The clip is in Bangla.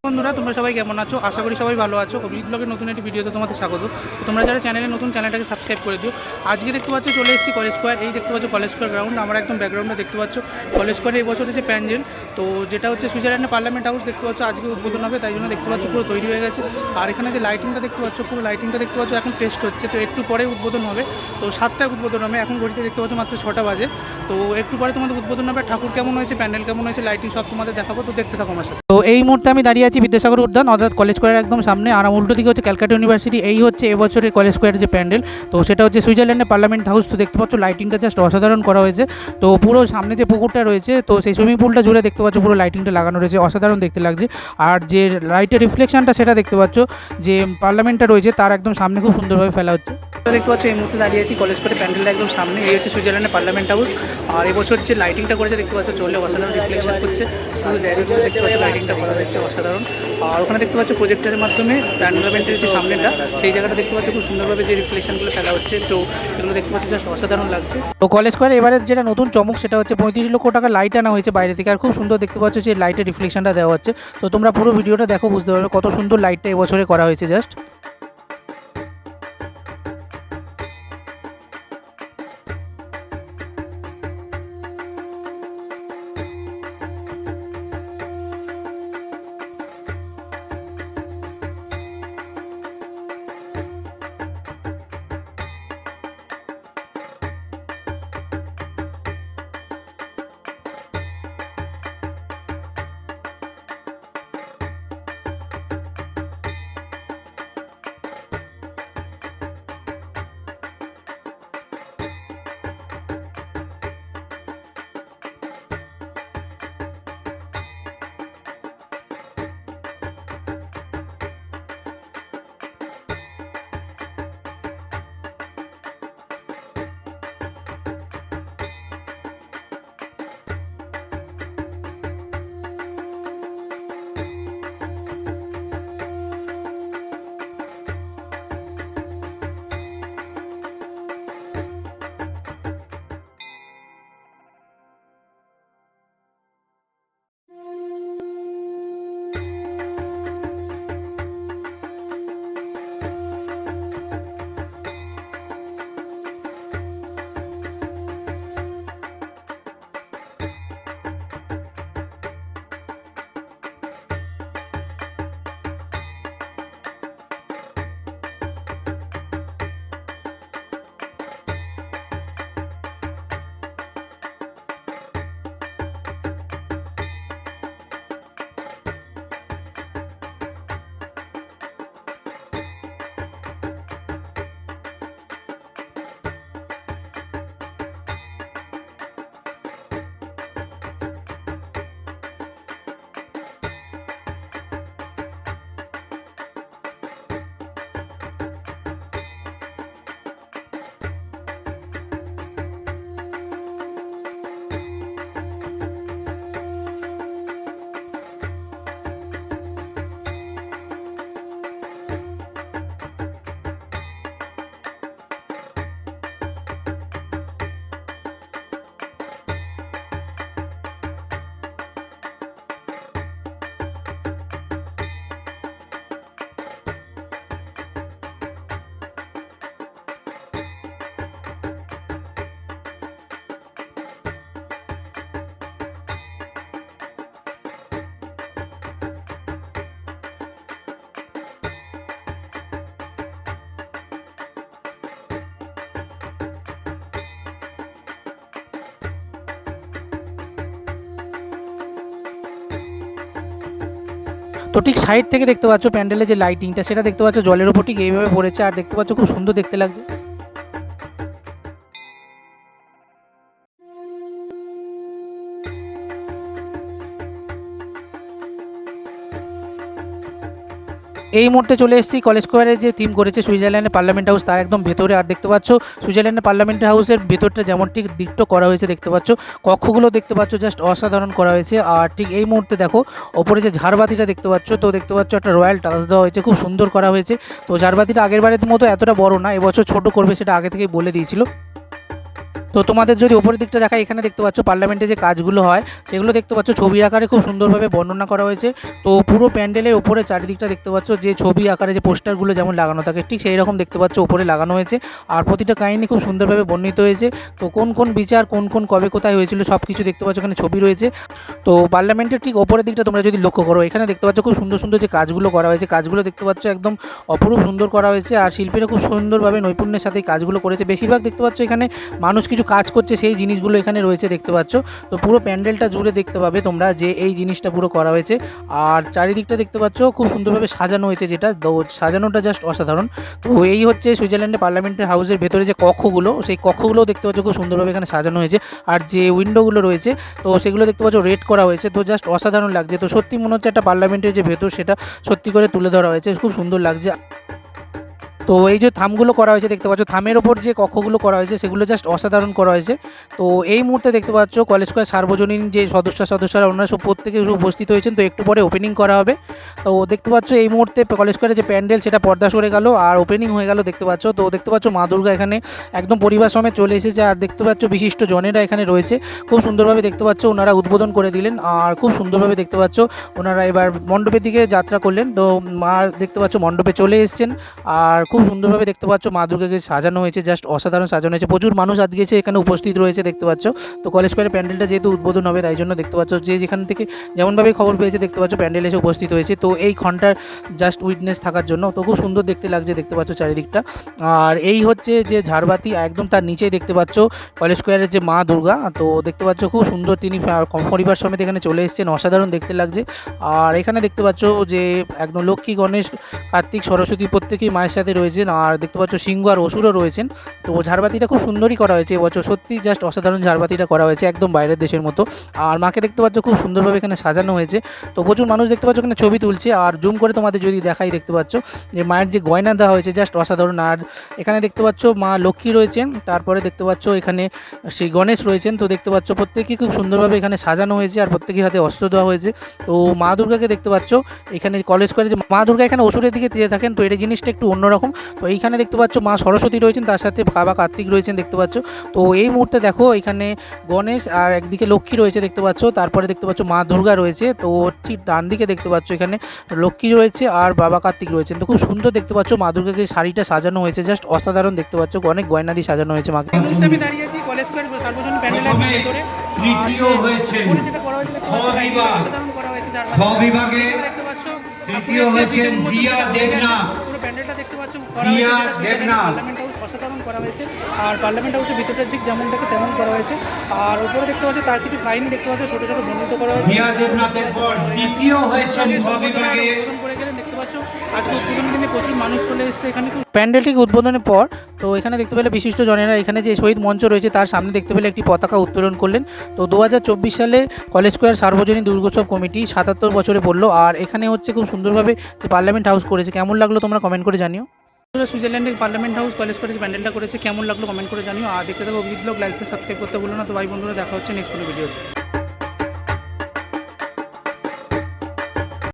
বন্ধুরা তোমরা সবাই কেমন আছো? আশা করি সবাই ভালো আছো। অভিজিৎ ব্লগের নতুন একটি ভিডিওতে তোমাদের স্বাগত। তো তোমরা যারা চ্যানেলে নতুন, চ্যানেলটাকে সাবস্ক্রাইব করে দিও। আজকে দেখতে পাচ্ছ চলে এসেছি কলেজ স্কোয়ার। এই দেখতে পাচ্ছ কলেজ স্কোয়ার গ্রাউন্ড। আমরা একদম ব্যাকগ্রাউন্ডে দেখতে পাচ্ছ কলেজ স্কোয়ারে এই বছর হচ্ছে প্যান্ডেল, তো যেটা হচ্ছে সুইজারল্যান্ডের পার্লামেন্ট হাউস দেখতে পাচ্ছ আজকে উদ্বোধন হবে, তাই জন্য দেখতে পাচ্ছ পুরো তৈরি হয়ে গেছে। আর এখানে যে লাইটিংটা দেখতে পাচ্ছ, পুরো লাইটিংটা দেখতে পাচ্ছ এখন টেস্ট হচ্ছে, তো একটু পরে উদ্বোধন হবে। তো 7টায় উদ্বোধন হবে, এখন ঘড়িতে দেখতে পাচ্ছ মাত্র 6টা বাজে। তো একটু পরে তোমাদের উদ্বোধন হবে। ঠাকুর কেমন হয়েছে, প্যান্ডেল কেমন হয়েছে, লাইটিং সব তোমাদের দেখাবো, তো দেখতে থাকো আমার সাথে। তো এই মুহূর্তে আমি দাঁড়িয়ে আছি বিদ্যাসাগর উদ্যান অর্থাৎ কলেজ স্কোয়ারের একদম সামনে, আর উল্টো দিকে হচ্ছে ক্যালকাটা ইউনিভার্সিটি। এই হচ্ছে এবছরের কলেজ স্কোয়ারের যে প্যান্ডেল, তো সেটা হচ্ছে সুইজারল্যান্ডের পার্লামেন্ট হাউস। তো দেখতে পাচ্ছ লাইটিংটা জাস্ট অসাধারণ করা হয়েছে। তো পুরো সামনে যে পুকুরটা রয়েছে, তো সেই সুইমিং পুলটা জুড়ে দেখতে পাচ্ছ পুরো লাইটিংটা লাগানো রয়েছে, অসাধারণ দেখতে লাগছে। আর যে লাইটের রিফ্লেকশনটা সেটা দেখতে পাচ্ছ যে পার্লামেন্টটা রয়েছে তার একদম সামনে খুব সুন্দরভাবে ফেলা হচ্ছে। দেখতে পাচ্ছ এই মুহূর্তে দাঁড়িয়ে আছি কলেজ স্কোয়ারের প্যান্ডেলটা একদম সামনে। এই হচ্ছে সুইজারল্যান্ডের পার্লামেন্ট হাউস। আর এবছর যে লাইটিংটা করেছে দেখতে পাচ্ছ চলে অসাধারণ রিফ্লেকশন করছে, পুরো জায়গা জুড়ে দেখতে পাচ্ছ লাইটিংটা করা হয়েছে অসাধারণ। আর ওখানে দেখতে পাচ্ছ প্রজেক্টরের মাধ্যমে পার্লামেন্টের যে সামনেটা সেই জায়গাটা দেখতে পাচ্ছ খুব সুন্দরভাবে যে রিফ্লেকশনগুলো ফেলা হচ্ছে, তো এগুলো দেখতে পাচ্ছি জাস্ট অসাধারণ লাগছে। তো কলেজ স্কোয়ারে এবারে যেটা নতুন চমক সেটা হচ্ছে 35 লক্ষ টাকা লাইট আনা হয়েছে বাইরে থেকে, আর খুব সুন্দর দেখতে পাচ্ছ যে লাইটের রিফ্লেকশনটা দেওয়া হচ্ছে। তো তোমরা পুরো ভিডিওটা দেখো, বুঝতে পারবে কত সুন্দর লাইটটা এবছরে করা হয়েছে জাস্ট। তো ঠিক সাইড থেকে দেখতে পাচ্ছ প্যান্ডেলের যে লাইটিংটা সেটা দেখতে পাচ্ছ জলের উপর ঠিক এইভাবে পড়েছে, আর দেখতে পাচ্ছ খুব সুন্দর দেখতে লাগছে। এই মুহূর্তে চলে এসেছি কলেজ স্কোয়ারে যে থিম করেছে সুইজারল্যান্ডের পার্লামেন্ট হাউস তার একদম ভেতরে। আর দেখতে পাচ্ছ সুইজারল্যান্ডের পার্লামেন্ট হাউসের ভেতরটা যেমন ঠিক ডিক্টো করা হয়েছে দেখতে পাচ্ছ, কক্ষগুলো দেখতে পাচ্ছ জাস্ট অসাধারণ করা হয়েছে। আর ঠিক এই মুহূর্তে দেখো ওপরে যে ঝাড়বাতিটা দেখতে পাচ্ছ, তো দেখতে পাচ্ছ একটা রয়্যাল টাচ দেওয়া হয়েছে, খুব সুন্দর করা হয়েছে। তো ঝাড়বাতিটা আগের বারের মতো এতটা বড় না, এবছর ছোট করবে সেটা আগে থেকেই বলে দিয়েছিল। তো তোমাদের যদি ওপরের দিকটা দেখা, এখানে দেখতে পাচ্ছ পার্লামেন্টে যে কাজগুলো হয় সেগুলো দেখতে পাচ্ছ ছবি আকারে খুব সুন্দরভাবে বর্ণনা করা হয়েছে। তো পুরো প্যান্ডেলের ওপরে চারিদিকটা দেখতে পাচ্ছ যে ছবি আকারে যে পোস্টারগুলো যেমন লাগানো থাকে ঠিক সেই রকম দেখতে পাচ্ছ ওপরে লাগানো হয়েছে। আর প্রতিটা কাহিনী খুব সুন্দরভাবে বর্ণিত হয়েছে। তো কোন কোন বিচার কোন কোন কবে কোথায় হয়েছিল সব কিছু দেখতে পাচ্ছ, এখানে ছবি রয়েছে। তো পার্লামেন্টের ঠিক ওপরের দিকটা তোমরা যদি লক্ষ্য করো, এখানে দেখতে পাচ্ছ খুব সুন্দর সুন্দর যে কাজগুলো করা হয়েছে, কাজগুলো দেখতে পাচ্ছ একদম অপরূপ সুন্দর করা হয়েছে। আর শিল্পীরা খুব সুন্দরভাবে নৈপুণ্যের সাথে কাজগুলো করেছে। বেশিরভাগ দেখতে পাচ্ছ এখানে মানুষ কিছু কাজ করছে সেই জিনিসগুলো এখানে রয়েছে দেখতে পাচ্ছ। তো পুরো প্যান্ডেলটা জুড়ে দেখতে পাবে তোমরা যে এই জিনিসটা পুরো করা হয়েছে। আর চারিদিকটা দেখতে পাচ্ছ খুব সুন্দরভাবে সাজানো হয়েছে, যেটা সাজানোটা জাস্ট অসাধারণ। তো এই হচ্ছে সুইজারল্যান্ডে পার্লামেন্টের হাউসের ভেতরে যে কক্ষগুলো, সেই কক্ষগুলোও দেখতে পাচ্ছ খুব সুন্দরভাবে এখানে সাজানো হয়েছে। আর যে উইন্ডোগুলো রয়েছে তো সেগুলো দেখতে পাচ্ছ রেড করা হয়েছে। তো জাস্ট অসাধারণ লাগছে। তো সত্যি মনে হচ্ছে একটা পার্লামেন্টের যে ভেতর সেটা সত্যি করে তুলে ধরা হয়েছে, খুব সুন্দর লাগছে। তো এই যে থামগুলো করা হয়েছে দেখতে পাচ্ছ, থামের ওপর যে কক্ষগুলো করা হয়েছে সেগুলো জাস্ট অসাধারণ করা হয়েছে। তো এই মুহূর্তে দেখতে পাচ্ছ কলেজ স্কয়ার সার্বজনীন যে সদস্যরা ওনারা সব প্রত্যেকে উপস্থিত হয়েছেন। তো একটু পরে ওপেনিং করা হবে। তো দেখতে পাচ্ছ এই মুহূর্তে কলেজ স্কয়ারের যে প্যান্ডেল সেটা পর্দা সরে গেল আর ওপেনিং হয়ে গেল দেখতে পাচ্ছ। তো দেখতে পাচ্ছ মা দুর্গা এখানে একদম পরিবার সমেত চলে এসেছে। আর দেখতে পাচ্ছ বিশিষ্ট জনেরা এখানে রয়েছে, খুব সুন্দরভাবে দেখতে পাচ্ছ ওনারা উদ্বোধন করে দিলেন। আর খুব সুন্দরভাবে দেখতে পাচ্ছ ওনারা এবার মণ্ডপের দিকে যাত্রা করলেন। তো মা দেখতে পাচ্ছ মণ্ডপে চলে এসেছেন। আর খুব সুন্দরভাবে দেখতে পাচ্ছ মা দুর্গাকে সাজানো হয়েছে, জাস্ট অসাধারণ সাজানো হয়েছে। প্রচুর মানুষ আজকে এসে এখানে উপস্থিত রয়েছে দেখতে পাচ্ছ। তো কলেজ স্কয়ারের প্যান্ডেলটা যেহেতু উদ্বোধন হবে তাই জন্য দেখতে পাচ্ছ যে যেখান থেকে যেমনভাবে খবর পেয়েছে দেখতে পাচ্ছ প্যান্ডেল এসে উপস্থিত হয়েছে। তো এই ঘন্টার জাস্ট উইটনেস থাকার জন্য তো খুব সুন্দর দেখতে লাগছে দেখতে পাচ্ছ চারিদিকটা। আর এই হচ্ছে যে ঝাড়বাতি, একদম তার নিচেই দেখতে পাচ্ছ কলেজ স্কয়ারের যে মা দুর্গা। তো দেখতে পাচ্ছ খুব সুন্দর তিনি পরিবার সমেত এখানে চলে এসেছেন, অসাধারণ দেখতে লাগছে। আর এখানে দেখতে পাচ্ছ যে একদম লক্ষ্মী, গণেশ, কার্তিক, সরস্বতী প্রত্যেকেই মায়ের সাথে রয়েছেন। আর দেখতে পাচ্ছ সিংহ আর অসুরও রয়েছেন। তো ঝাড়বাতিটা খুব সুন্দরই করা হয়েছে এবছর, সত্যি জাস্ট অসাধারণ ঝাড়বাতিটা করা হয়েছে একদম বাইরের দেশের মতো। আর মাকে দেখতে পাচ্ছ খুব সুন্দরভাবে এখানে সাজানো হয়েছে। তো প্রচুর মানুষ দেখতে পাচ্ছ এখানে ছবি তুলছে। আর জুম করে তোমাদের যদি দেখাই দেখতে পাচ্ছ যে মায়ের যে গয়না দেওয়া হয়েছে জাস্ট অসাধারণ। আর এখানে দেখতে পাচ্ছ মা লক্ষ্মী রয়েছেন, তারপরে দেখতে পাচ্ছ এখানে সেই গণেশ রয়েছেন। তো দেখতে পাচ্ছ প্রত্যেকেই খুব সুন্দরভাবে এখানে সাজানো হয়েছে আর প্রত্যেকের হাতে অস্ত্র দেওয়া হয়েছে। তো মা দুর্গাকে দেখতে পাচ্ছ এখানে কলেজ করে যে মা দুর্গা এখানে অসুরের দিকে দিয়ে থাকেন, তো এটা জিনিসটা একটু অন্যরকম। তো এইখানে দেখতে পাচ্ছ মা সরস্বতী রয়েছেন, তার সাথে বাবা কার্তিক রয়েছেন দেখতে পাচ্ছ। তো এই মুহূর্তে দেখো এখানে গণেশ আর একদিকে লক্ষ্মী রয়েছে দেখতে পাচ্ছ, তারপরে দেখতে পাচ্ছ মা দুর্গা রয়েছে। তো ঠিক ডান দিকে দেখতে পাচ্ছ এখানে লক্ষ্মী রয়েছে আর বাবা কার্তিক রয়েছেন। তো খুব সুন্দর দেখতে পাচ্ছ মা দুর্গাকে শাড়িটা সাজানো হয়েছে, জাস্ট অসাধারণ দেখতে পাচ্ছ, অনেক গয়না দিয়ে সাজানো হয়েছে মাকে। এই মুহূর্তে আমি দাঁড়িয়ে আছি কলেজ স্কয়ার সার্বজনীন প্যান্ডেলের ভিতরে। তৃতীয় হয়েছেন যেটা করা হয়েছে অসাধারণ করা হয়েছে। খ বিভাগে দেখতে পাচ্ছ তৃতীয় হয়েছেন দিয়া দেবনাথ। পুরো প্যান্ডেলটা দেখতে পাচ্ছ দিয়া দেবনাথ। পার্লামেন্ট হাউস অসাধারণ করা হয়েছে। আর পার্লামেন্ট হাউসের ভিতরটা ঠিক যেমন থাকে তেমন করা হয়েছে। আর উপরে দেখতে পাচ্ছ তার কিছু কাহিনী দেখতে পাচ্ছ ছোট ছোট বর্ণিত করা হয়েছে। দিয়া দেবনাথের পর দ্বিতীয় হয়েছেন খ বিভাগে উদ্বোধন করে গেলেন দেখতে পাচ্ছ। আজকে উদ্বোধনের দিনে প্রচুর মানুষ চলে এসেছে এখানে। প্যান্ডেলটিকে উদ্বোধনের পর তো এখানে দেখতে পেলে বিশিষ্ট জনেরা এখানে যে শহীদ মঞ্চ রয়েছে তার সামনে দেখতে পেলে একটি পতাকা উত্তোলন করলেন। তো 2024 সালে কলেজ স্কয়ার সার্বজনীন দুর্গোৎসব কমিটি 77 বছরে পড়লো। আর এখানে হচ্ছে খুব সুন্দরভাবে যে পার্লামেন্ট হাউস করেছে, কেমন লাগলো তোমরা কমেন্ট করে জানিও। সুইজারল্যান্ডের পার্লামেন্ট হাউস কলেজ করে যে প্যান্ডেলটা করেছে কেমন লাগলো কমেন্ট করে জানিও। আর দেখতে থাকো অভিজিৎ ব্লগ, লাইক সাবস্ক্রাইব করতে ভুলো না। তো ভাই বন্ধুরা দেখা হচ্ছে নেক্সট কোনো ভিডিওতে।